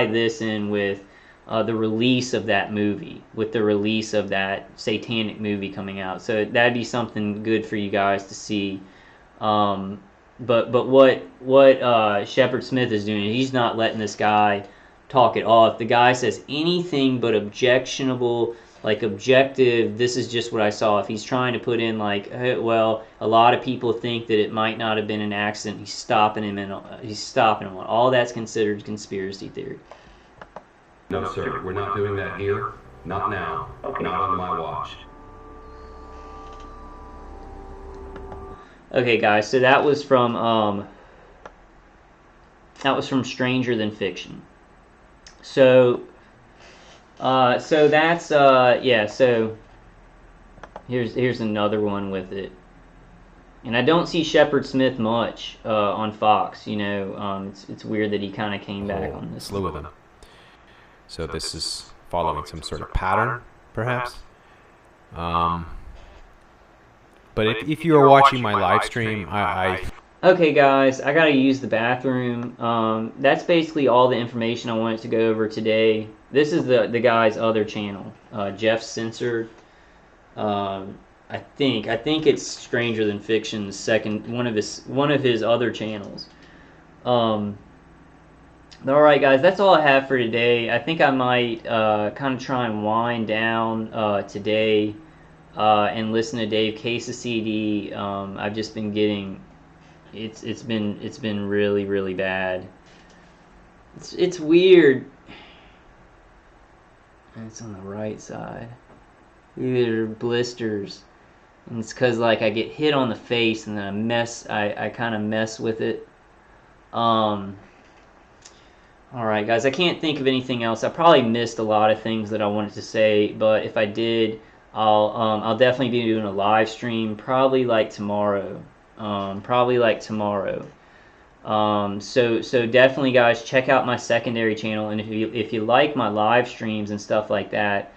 this in with the release of that movie, with the release of that satanic movie coming out. So that'd be something good for you guys to see. But what Shepard Smith is doing, he's not letting this guy talk it off. The guy says anything but objectionable, objective, this is just what I saw. If he's trying to put in hey, well, a lot of people think that it might not have been an accident, he's stopping him on all that's considered conspiracy theory. No, sir, we're not doing that here. Not now. Okay. Not on my watch. Okay, guys, so that was from Stranger Than Fiction. So that's yeah. So here's another one with it, and I don't see Shepard Smith much on Fox. It's weird that he kind of came back on this. Slew with him. So this is following some sort of pattern, perhaps. But if you are watching my live stream, Okay, guys, I gotta use the bathroom. That's basically all the information I wanted to go over today. This is the guy's other channel, Jeff Censored. I think it's Stranger Than Fiction's second one of his other channels. Um, all right, guys, that's all I have for today. I think I might kind of try and wind down today and listen to Dave Case's CD. I've just been getting it's been really really bad. It's weird. It's on the right side. These are blisters. And it's because like I get hit on the face and then I kind of mess with it. Alright guys, I can't think of anything else. I probably missed a lot of things that I wanted to say, but if I did, I'll definitely be doing a live stream probably like tomorrow. So definitely guys, check out my secondary channel, and if you like my live streams and stuff like that,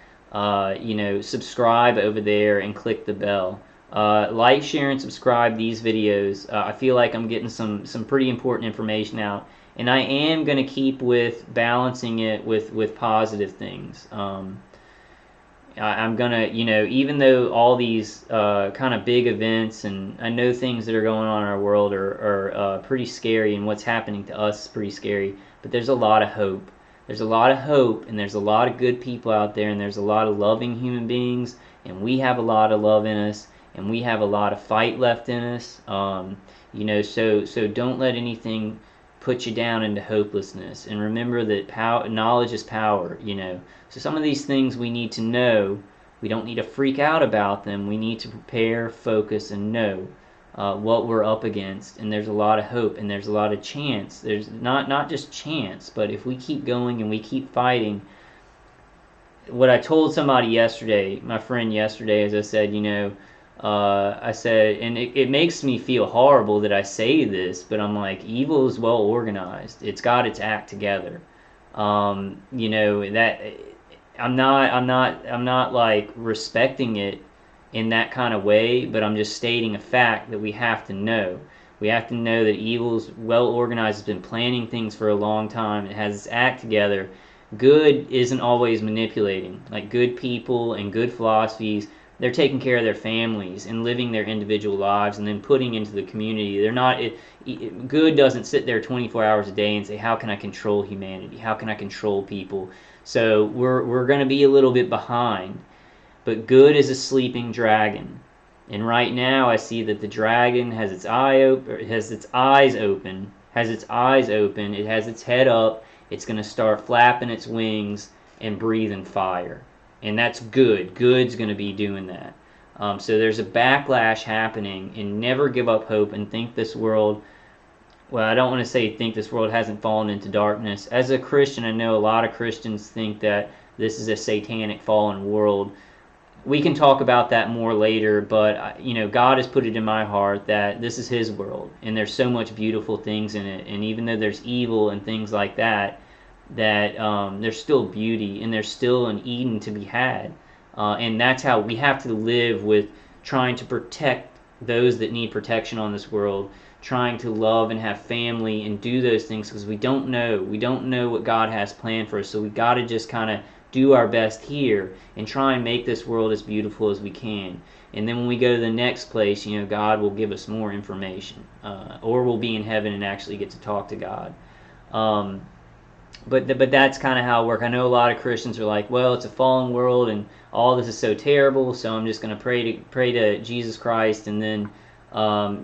subscribe over there and click the bell. Like, share, and subscribe these videos. I feel like I'm getting some pretty important information out, and I am going to keep with balancing it with positive things. I'm going to, even though all these kind of big events, and I know things that are going on in our world are pretty scary, and what's happening to us is pretty scary, but there's a lot of hope. There's a lot of hope, and there's a lot of good people out there, and there's a lot of loving human beings, and we have a lot of love in us, and we have a lot of fight left in us. So don't let anything put you down into hopelessness, and remember that knowledge is power. So some of these things we need to know. We don't need to freak out about them. We need to prepare, focus, and know what we're up against. And there's a lot of hope, and there's a lot of chance. There's not just chance, but if we keep going and we keep fighting. What I told somebody yesterday, my friend yesterday, is I said, I said, and it makes me feel horrible that I say this, but I'm like, evil is well organized. It's got its act together. That I'm not like respecting it in that kind of way, but I'm just stating a fact that we have to know. We have to know that evil is well organized. It's been planning things for a long time. It has its act together. Good isn't always manipulating. Like, good people and good philosophies, they're taking care of their families and living their individual lives and then putting into the community. They're not good doesn't sit there 24 hours a day and say, how can I control humanity? How can I control people? So we're going to be a little bit behind. But good is a sleeping dragon. And right now I see that the dragon has its eyes open. It has its head up. It's going to start flapping its wings and breathing fire. And that's good. Good's going to be doing that. So there's a backlash happening, and never give up hope and think this world, well, I don't want to say think this world hasn't fallen into darkness. As a Christian, I know a lot of Christians think that this is a satanic fallen world. We can talk about that more later, but God has put it in my heart that this is His world, and there's so much beautiful things in it. And even though there's evil and things like that, there's still beauty, and there's still an Eden to be had. And that's how we have to live, with trying to protect those that need protection on this world, trying to love and have family and do those things, because we don't know what God has planned for us. So we got to just kind of do our best here and try and make this world as beautiful as we can. And then when we go to the next place, God will give us more information, or we'll be in heaven and actually get to talk to God. But that's kind of how it works. I know a lot of Christians are like, well, it's a fallen world and all this is so terrible, so I'm just going to pray to Jesus Christ, and then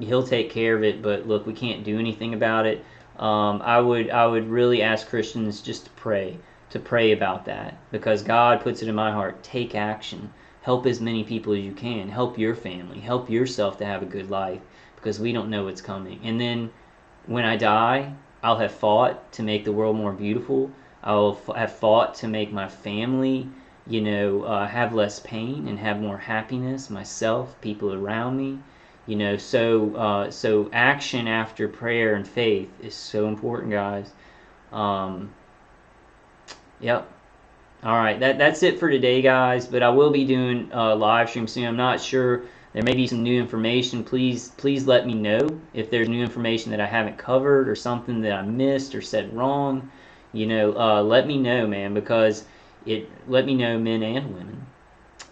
He'll take care of it. But look, we can't do anything about it. I would really ask Christians just to pray about that, because God puts it in my heart. Take action. Help as many people as you can. Help your family. Help yourself to have a good life, because we don't know what's coming. And then when I die, I'll have fought to make the world more beautiful. I'll have fought to make my family, have less pain and have more happiness, myself, people around me. So action after prayer and faith is so important, guys. Yep. All right, that's it for today, guys. But I will be doing a live stream soon. I'm not sure there may be some new information. Please let me know if there's new information that I haven't covered or something that I missed or said wrong. Let me know, man, because let me know, men and women.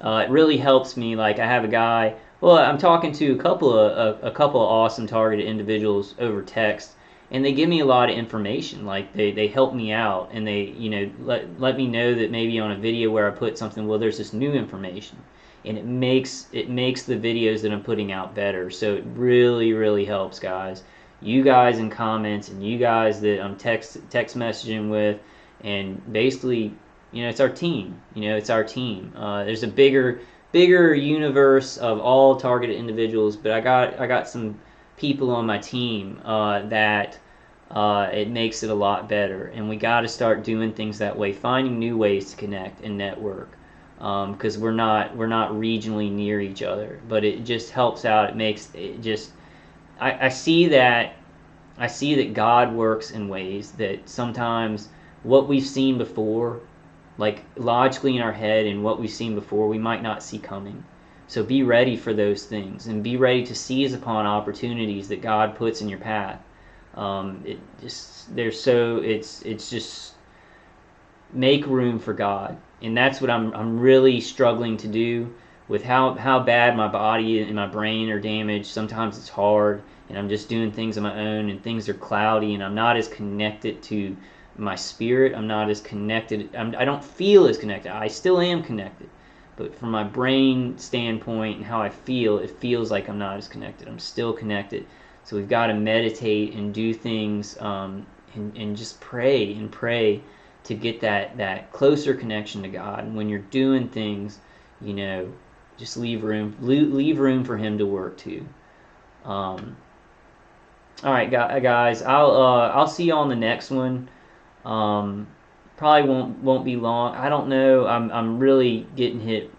It really helps me. Like, I have a guy. Well, I'm talking to a couple of awesome targeted individuals over text, and they give me a lot of information. Like, they help me out, and they let me know that maybe on a video where I put something, well, there's this new information, and it makes the videos that I'm putting out better. So it really helps, guys. You guys in comments, and you guys that I'm text messaging with, and basically, it's our team. It's our team. There's a bigger universe of all targeted individuals, but I got some people on my team that it makes it a lot better, and we got to start doing things that way, finding new ways to connect and network, because we're not regionally near each other, but it just helps out. It makes it just. I see that God works in ways that sometimes what we've seen before, like logically in our head, and what we've seen before, we might not see coming. So be ready for those things, and be ready to seize upon opportunities that God puts in your path. It's just make room for God, and that's what I'm really struggling to do with how bad my body and my brain are damaged. Sometimes it's hard, and I'm just doing things on my own, and things are cloudy, and I'm not as connected to my spirit. I'm not as connected. I don't feel as connected. I still am connected, but from my brain standpoint and how I feel, it feels like I'm not as connected. I'm still connected. So we've got to meditate and do things, and just pray to get that closer connection to God. And when you're doing things, just leave room for Him to work too. All right, guys. I'll see you on the next one. Probably won't be long. I don't know. I'm really getting hit.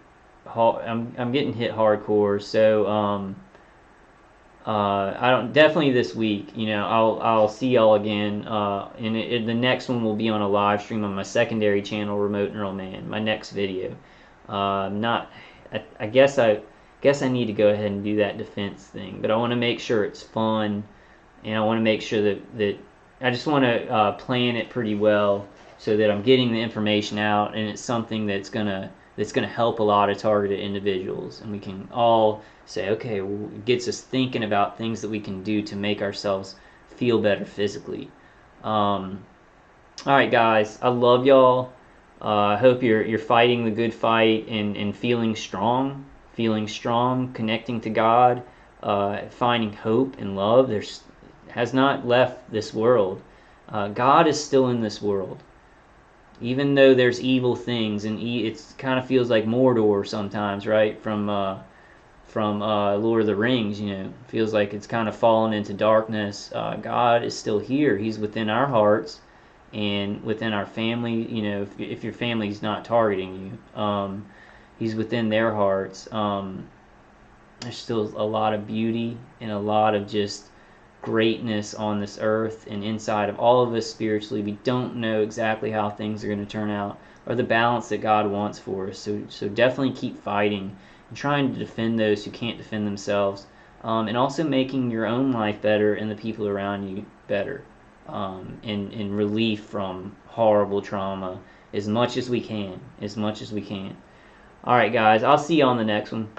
I'm getting hit hardcore. So I don't, definitely this week. I'll see y'all again. And the next one will be on a live stream on my secondary channel, Remote Neural Man. My next video. I guess I need to go ahead and do that defense thing, but I want to make sure it's fun, and I want to make sure that I just want to plan it pretty well so that I'm getting the information out, and it's something that's gonna help a lot of targeted individuals, and we can all say, okay, well, it gets us thinking about things that we can do to make ourselves feel better physically. All right, guys, I love y'all. I hope you're fighting the good fight and feeling strong, connecting to God, finding hope and love. Has not left this world. God is still in this world, even though there's evil things, and it kind of feels like Mordor sometimes, right? From Lord of the Rings, feels like it's kind of fallen into darkness. God is still here. He's within our hearts and within our family. If your family's not targeting you, He's within their hearts. There's still a lot of beauty and a lot of just greatness on this earth and inside of all of us spiritually. We don't know exactly how things are going to turn out or the balance that God wants for us. So definitely keep fighting and trying to defend those who can't defend themselves, and also making your own life better and the people around you better, and relief from horrible trauma as much as we can. All right, guys, I'll see you on the next one.